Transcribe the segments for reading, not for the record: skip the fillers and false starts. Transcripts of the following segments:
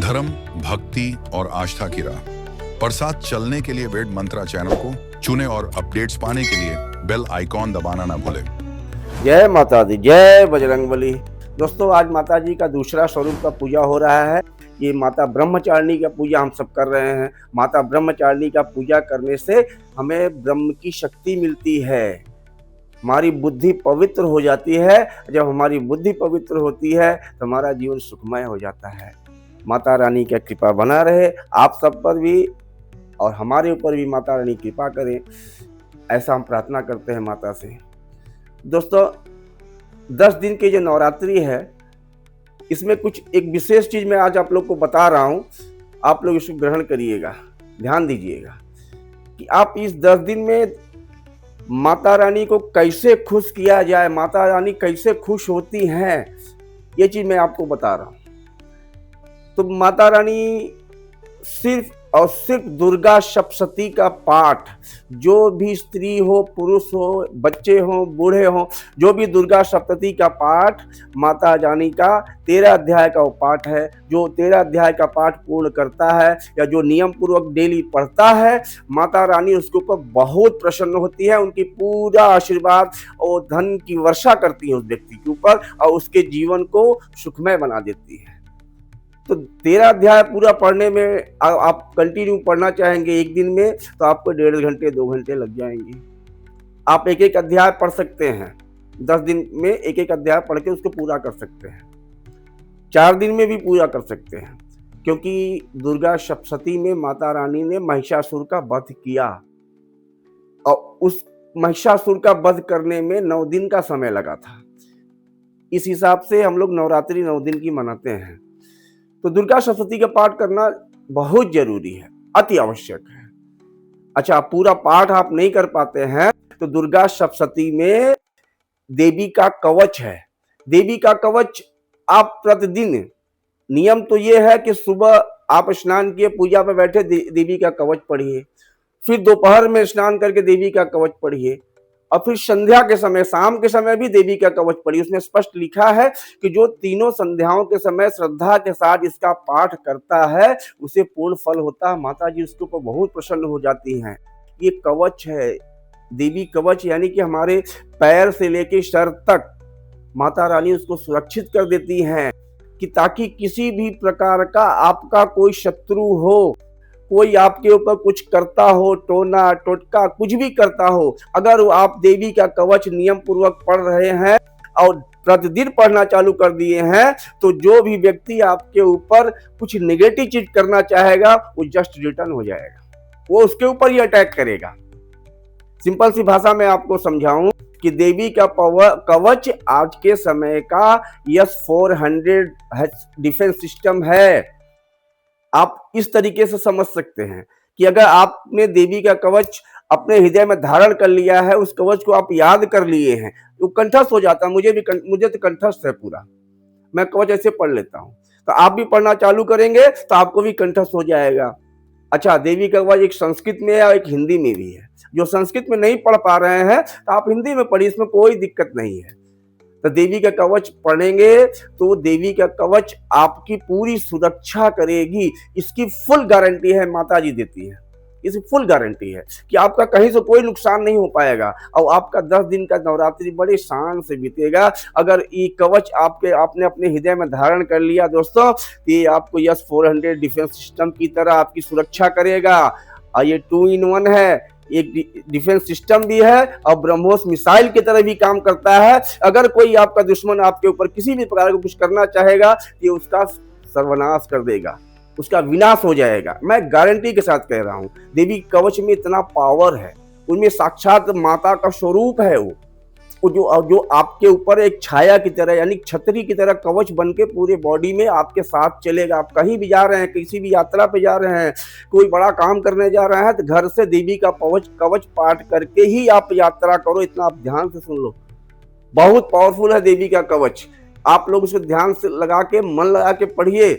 धर्म, भक्ति और आस्था की राह पर साथ चलने के लिए वेद मंत्रा चैनल को चुने और अपडेट्स पाने के लिए बेल आइकॉन दबाना ना भूलें। जय माता दी, जय बजरंगबली। दोस्तों, आज माता जी का दूसरा स्वरूप का पूजा हो रहा है। ये माता ब्रह्मचारिणी का पूजा हम सब कर रहे हैं। माता ब्रह्मचारिणी का पूजा करने से हमें ब्रह्म की शक्ति मिलती है, हमारी बुद्धि पवित्र हो जाती है। जब हमारी बुद्धि पवित्र होती है तो हमारा जीवन सुखमय हो जाता है। माता रानी की कृपा बना रहे आप सब पर भी और हमारे ऊपर भी माता रानी कृपा करें, ऐसा हम प्रार्थना करते हैं माता से। दोस्तों, 10 दिन की जो नवरात्रि है, इसमें कुछ एक विशेष चीज़ मैं आज आप लोग को बता रहा हूँ। आप लोग इसको ग्रहण करिएगा, ध्यान दीजिएगा कि आप इस 10 दिन में माता रानी को कैसे खुश किया जाए, माता रानी कैसे खुश होती हैं, ये चीज़ मैं आपको बता रहा हूँ। तो माता रानी सिर्फ और सिर्फ दुर्गा सप्तशती का पाठ, जो भी स्त्री हो, पुरुष हो, बच्चे हो, बूढ़े हो, जो भी दुर्गा सप्तशती का पाठ, माता रानी का 13 अध्याय का वो पाठ है। जो 13 अध्याय का पाठ पूर्ण करता है या जो नियम पूर्वक डेली पढ़ता है, माता रानी उसके ऊपर बहुत प्रसन्न होती है। उनकी पूरा आशीर्वाद और धन की वर्षा करती है उस व्यक्ति के ऊपर और उसके जीवन को सुखमय बना देती है। तो 13 अध्याय पूरा पढ़ने में आप कंटिन्यू पढ़ना चाहेंगे एक दिन में तो आपको 1.5 घंटे 2 घंटे लग जाएंगे। आप एक एक अध्याय पढ़ सकते हैं, 10 दिन में एक एक अध्याय पढ़ के उसको पूरा कर सकते हैं, 4 दिन में भी पूरा कर सकते हैं। क्योंकि दुर्गा सप्तशती में माता रानी ने महिषासुर का वध किया और उस महिषासुर का वध करने में 9 दिन का समय लगा था। इस हिसाब से हम लोग नवरात्रि 9 दिन की मनाते हैं। तो दुर्गा सप्तशती का पाठ करना बहुत जरूरी है, अति आवश्यक है। अच्छा, पूरा पाठ आप नहीं कर पाते हैं तो दुर्गा सप्तशती में देवी का कवच है। देवी का कवच आप प्रतिदिन, नियम तो ये है कि सुबह आप स्नान किए, पूजा पे बैठे, देवी का कवच पढ़िए, फिर दोपहर में स्नान करके देवी का कवच पढ़िए और फिर संध्या के समय, शाम के समय भी देवी का कवच पढ़िए। उसमें स्पष्ट लिखा है कि जो तीनों संध्याओं के समय श्रद्धा के साथ इसका पाठ करता है उसे पूर्ण फल होता है। माता जी उसके ऊपर बहुत प्रसन्न हो जाती हैं। ये कवच है, देवी कवच, यानी कि हमारे पैर से लेके सर तक माता रानी उसको सुरक्षित कर देती हैं कि ताकि किसी भी प्रकार का आपका कोई शत्रु हो, कोई आपके ऊपर कुछ करता हो, टोना टोटका कुछ भी करता हो, अगर आप देवी का कवच नियम पूर्वक पढ़ रहे हैं और प्रतिदिन पढ़ना चालू कर दिए हैं तो जो भी व्यक्ति आपके ऊपर कुछ नेगेटिव चीज करना चाहेगा वो जस्ट रिटर्न हो जाएगा, वो उसके ऊपर ही अटैक करेगा। सिंपल सी भाषा में आपको समझाऊं कि देवी का कवच आज के समय का S-400 डिफेंस सिस्टम है। आप इस तरीके से समझ सकते हैं कि अगर आपने देवी का कवच अपने हृदय में धारण कर लिया है, उस कवच को आप याद कर लिए हैं, वो कंठस्थ हो जाता है। मुझे तो कंठस्थ है पूरा, मैं कवच ऐसे पढ़ लेता हूँ। तो आप भी पढ़ना चालू करेंगे तो आपको भी कंठस्थ हो जाएगा। अच्छा, देवी का कवच एक संस्कृत में है और एक हिंदी में भी है। जो संस्कृत में नहीं पढ़ पा रहे हैं तो आप हिंदी में पढ़िए, इसमें कोई दिक्कत नहीं है। तो देवी का कवच पढ़ेंगे तो देवी का कवच आपकी पूरी सुरक्षा करेगी। इसकी फुल गारंटी है, माता जी देती है। इसकी फुल गारंटी है कि आपका कहीं से कोई नुकसान नहीं हो पाएगा और आपका 10 दिन का नवरात्रि बड़े शान से बीतेगा। अगर ये कवच आपने अपने हृदय में धारण कर लिया दोस्तों, ये आपको S-400 डिफेंस सिस्टम की तरह आपकी सुरक्षा करेगा। और ये 2 in 1 है, एक डिफेंस सिस्टम भी है और ब्रह्मोस मिसाइल की तरह भी काम करता है। अगर कोई आपका दुश्मन आपके ऊपर किसी भी प्रकार का कुछ करना चाहेगा, ये उसका सर्वनाश कर देगा, उसका विनाश हो जाएगा। मैं गारंटी के साथ कह रहा हूँ, देवी कवच में इतना पावर है, उनमें साक्षात माता का स्वरूप है। वो जो आपके ऊपर एक छाया की तरह, यानी छतरी की तरह कवच बन के पूरे बॉडी में आपके साथ चलेगा। आप कहीं भी जा रहे हैं, किसी भी यात्रा पे जा रहे हैं, कोई बड़ा काम करने जा रहे हैं, तो घर से देवी का कवच पाठ करके ही आप यात्रा करो। इतना आप ध्यान से सुन लो, बहुत पावरफुल है देवी का कवच। आप लोग उसको ध्यान से लगा के, मन लगा के पढ़िए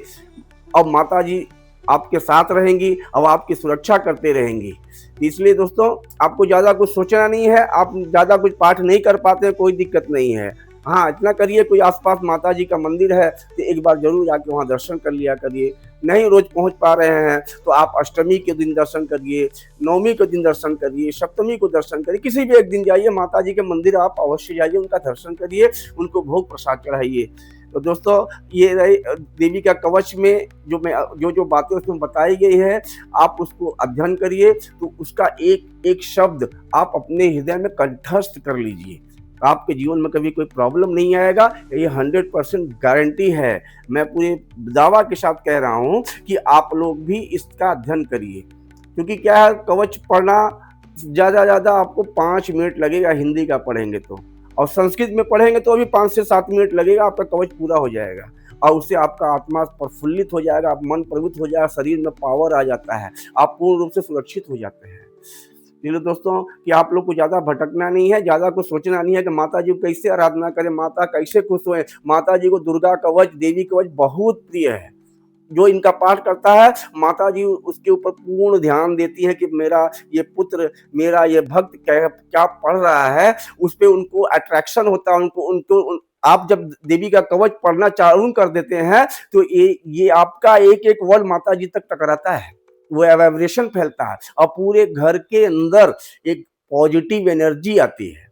और माता जी आपके साथ रहेंगी और आपकी सुरक्षा करते रहेंगी। इसलिए दोस्तों, आपको ज़्यादा कुछ सोचना नहीं है। आप ज़्यादा कुछ पाठ नहीं कर पाते, कोई दिक्कत नहीं है। हाँ, इतना करिए, कोई आसपास माता जी का मंदिर है तो एक बार जरूर जाके वहाँ दर्शन कर लिया करिए। नहीं रोज पहुंच पा रहे हैं तो आप अष्टमी के दिन दर्शन करिए, नवमी के दिन दर्शन करिए, सप्तमी को दर्शन करिए, किसी भी एक दिन जाइए माता जी के मंदिर आप अवश्य जाइए, उनका दर्शन करिए, उनको भोग प्रसाद चढ़ाइए। तो दोस्तों ये रही देवी का कवच में जो बातें उसमें बताई गई है, आप उसको अध्ययन करिए तो उसका एक एक शब्द आप अपने हृदय में कंठस्थ कर लीजिए, आपके जीवन में कभी कोई प्रॉब्लम नहीं आएगा, ये 100% गारंटी है। मैं पूरे दावा के साथ कह रहा हूँ कि आप लोग भी इसका अध्ययन करिए, क्योंकि क्या है कवच पढ़ना ज़्यादा आपको 5 मिनट लगेगा हिंदी का पढ़ेंगे तो, और संस्कृत में पढ़ेंगे तो अभी 5 से 7 मिनट लगेगा, आपका कवच पूरा हो जाएगा और उससे आपका आत्मा प्रफुल्लित हो जाएगा, आप मन प्रवृत्त हो जाएगा, शरीर में पावर आ जाता है, आप पूर्ण रूप से सुरक्षित हो जाते हैं। इसलिए दोस्तों कि आप लोग को ज़्यादा भटकना नहीं है, ज़्यादा कुछ सोचना नहीं है कि माता जी को कैसे आराधना करें, माता कैसे खुश होए। माता जी को दुर्गा कवच, देवी कवच बहुत प्रिय है। जो इनका पाठ करता है माता जी उसके ऊपर पूर्ण ध्यान देती है कि मेरा ये पुत्र, मेरा ये भक्त क्या पढ़ रहा है, उस पर उनको अट्रैक्शन होता है। उनको आप जब देवी का कवच पढ़ना चालू कर देते हैं तो ये आपका एक एक वर्ड माता जी तक टकराता है, वो वाइब्रेशन फैलता है और पूरे घर के अंदर एक पॉजिटिव एनर्जी आती है।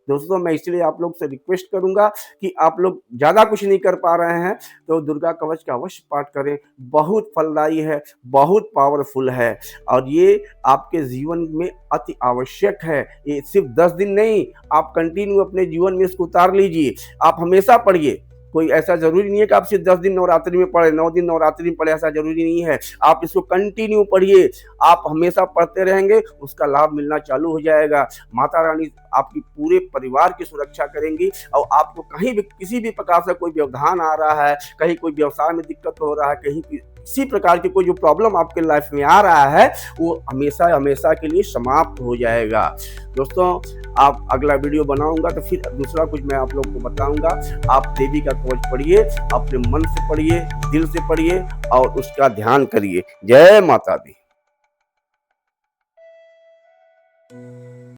दोस्तों मैं इसलिए आप लोग से रिक्वेस्ट करूंगा कि आप लोग ज़्यादा कुछ नहीं कर पा रहे हैं तो दुर्गा कवच का अवश्य पाठ करें, बहुत फलदायी है, बहुत पावरफुल है और ये आपके जीवन में अति आवश्यक है। ये सिर्फ 10 दिन नहीं, आप कंटिन्यू अपने जीवन में इसको उतार लीजिए, आप हमेशा पढ़िए। कोई ऐसा जरूरी नहीं है कि आप सिर्फ 10 दिन नवरात्रि में पढ़े, 9 दिन नवरात्रि में पढ़े, ऐसा जरूरी नहीं है। आप इसको कंटिन्यू पढ़िए, आप हमेशा पढ़ते रहेंगे, उसका लाभ मिलना चालू हो जाएगा। माता रानी आपकी पूरे परिवार की सुरक्षा करेंगी और आपको कहीं भी किसी भी प्रकार से कोई व्यवधान आ रहा है, कहीं कोई व्यवसाय में दिक्कत हो रहा है, कहीं किसी प्रकार की कोई जो प्रॉब्लम आपके लाइफ में आ रहा है वो हमेशा हमेशा के लिए समाप्त हो जाएगा। दोस्तों आप अगला वीडियो बनाऊंगा तो फिर दूसरा कुछ मैं आप लोग को बताऊंगा। आप देवी का कवच पढ़िए, अपने मन से पढ़िए, दिल से पढ़िए और उसका ध्यान करिए। जय माता दी।